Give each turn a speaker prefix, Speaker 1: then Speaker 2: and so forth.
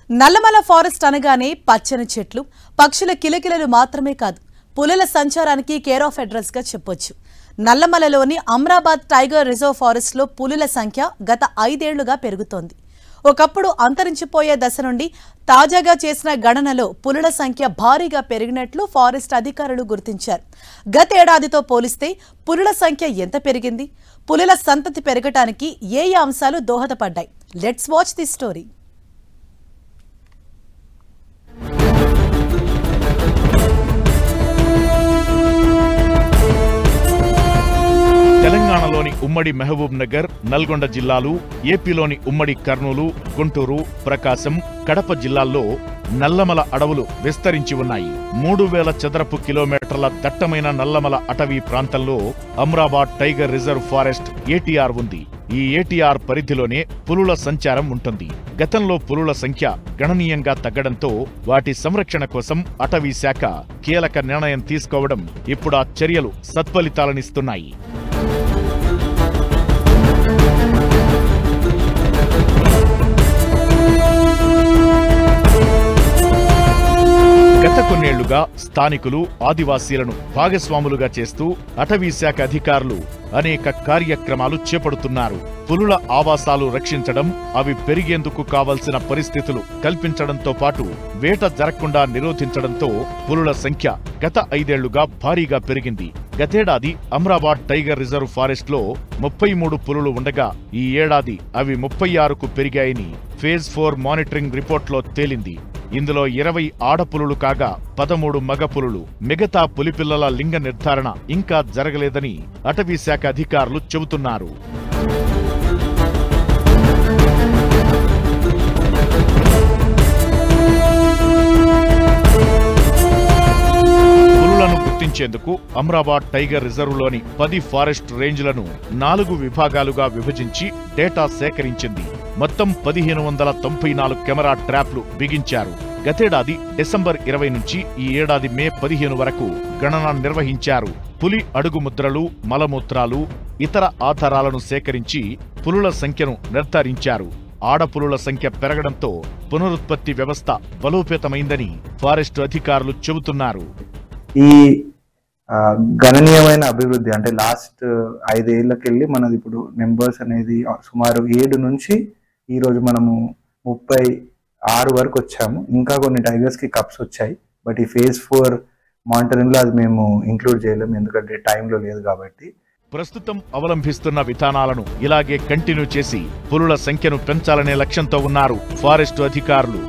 Speaker 1: Nallamala forest అనగానే పచ్చని చెట్లు, పక్షుల కిలకిలలు మాత్రమే కాదు, పులుల సంచారానికి కేర్ ఆఫ్ అడ్రస్ గా చెప్పొచ్చు. నల్లమలలోని అమ్రాబాద్ టైగర్ రిజర్వ్ ఫారెస్ట్ లో పులుల సంఖ్య గత 5 ఏళ్లుగా పెరుగుతోంది. ఒకప్పుడు అంతరించిపోయే దశ నుండి తాజాగా చేసిన గణనలో పులుల సంఖ్య భారీగా పెరిగినట్లు ఫారెస్ట్ అధికారులు గుర్తించారు. గతేడాదితో పోలిస్తే పులుల సంఖ్య ఎంత పెరిగింది? పులుల సంతతి పెరగటానికి ఏ అంశాలు దోహదపడ్డాయి? Let's watch the story.
Speaker 2: తెలంగాణలోని ఉమ్మడి మహబూబ్ నగర్, నల్గొండ జిల్లాలు, ఏపీలోని ఉమ్మడి కర్నూలు, గుంటూరు, ప్రకాశం, కడప జిల్లాల్లో నల్లమల అడవులు విస్తరించి ఉన్నాయి. 3000 చదరపు కిలోమీటర్ల దట్టమైన నల్లమల అటవీ ప్రాంతంలో Amrabad tiger reserve forest ATR ఉంది. ఈ ఏటీఆర్ పరిధిలోనే పులుల సంచారం ఉంటుంది. గతంలో పులుల సంఖ్య గణనీయంగా తగ్గడంతో వాటి సంరక్షణ కోసం అటవీ శాఖ కీలక నిర్ణయం తీసుకోవడం ఇప్పుడు ఆ చర్యలు సత్ఫలితాలనిస్తున్నాయి. గత కొన్నేళ్లుగా స్థానికులు, ఆదివాసీలను భాగస్వాములుగా చేస్తూ అటవీ శాఖ అధికారులు అనేక కార్యక్రమాలు చేపడుతున్నారు. పులుల ఆవాసాలు రక్షించడం, అవి పెరిగేందుకు కావలసిన పరిస్థితులు కల్పించడంతో పాటు వేట జరగకుండా నిరోధించడంతో పులుల సంఖ్య గత 5 ఏళ్లుగా భారీగా పెరిగింది. గతేడాది అమ్రాబాద్ టైగర్ రిజర్వ్ ఫారెస్ట్ లో 33 పులులు ఉండగా ఈ ఏడాది అవి 36కు పెరిగాయని ఫేజ్ 4 మానిటరింగ్ రిపోర్ట్లో తేలింది. ఇందులో 20 ఆడపులులు కాగా 13 మగ పులులు. మిగతా పులిపిల్లల లింగ నిర్ధారణ ఇంకా జరగలేదని అటవీ శాఖ అధికారులు చెబుతున్నారు. పులులను గుర్తించేందుకు అమ్రాబాద్ టైగర్ రిజర్వ్లోని 10 ఫారెస్ట్ రేంజ్లను 4 విభాగాలుగా విభజించి డేటా సేకరించింది. మొత్తం 1594 కెమెరా ట్రాప్లు బిగించారు. గతేడాది డిసెంబర్ 20 నుంచి ఈ ఏడాది మే 15 వరకు గణన నిర్వహించారు. పులి అడుగు ముద్రలు, మలమూత్రాలు, ఇతర ఆధారాలను సేకరించి పులుల సంఖ్యను నిర్ధారించారు. ఆడపులుల సంఖ్య పెరగడంతో పునరుత్పత్తి వ్యవస్థ బలోపేతమైందని ఫారెస్టు అధికారులు చెబుతున్నారు.
Speaker 3: ఈ గణనీయమైన అభివృద్ధి అంటే లాస్ట్ 5 ఏళ్లకెళ్ళి మనది ఇప్పుడు నెంబర్స్ అనేది సుమారు 7 నుంచి ఈ రోజు మనము 36 వరకు వచ్చాము. ఇంకా కొన్ని టైగర్స్ కి కప్స్ వచ్చాయి. బట్ ఈ ఫేజ్ 4 మానిటరింగ్ లో అది మేము ఇంక్లూడ్ చేయలేము, ఎందుకంటే టైంలో లేదు కాబట్టి.
Speaker 2: ప్రస్తుతం అవలంబిస్తున్న విధానాలను ఇలాగే కంటిన్యూ చేసి పులుల సంఖ్యను పెంచాలనే లక్ష్యంతో ఉన్నారు ఫారెస్టు అధికారులు.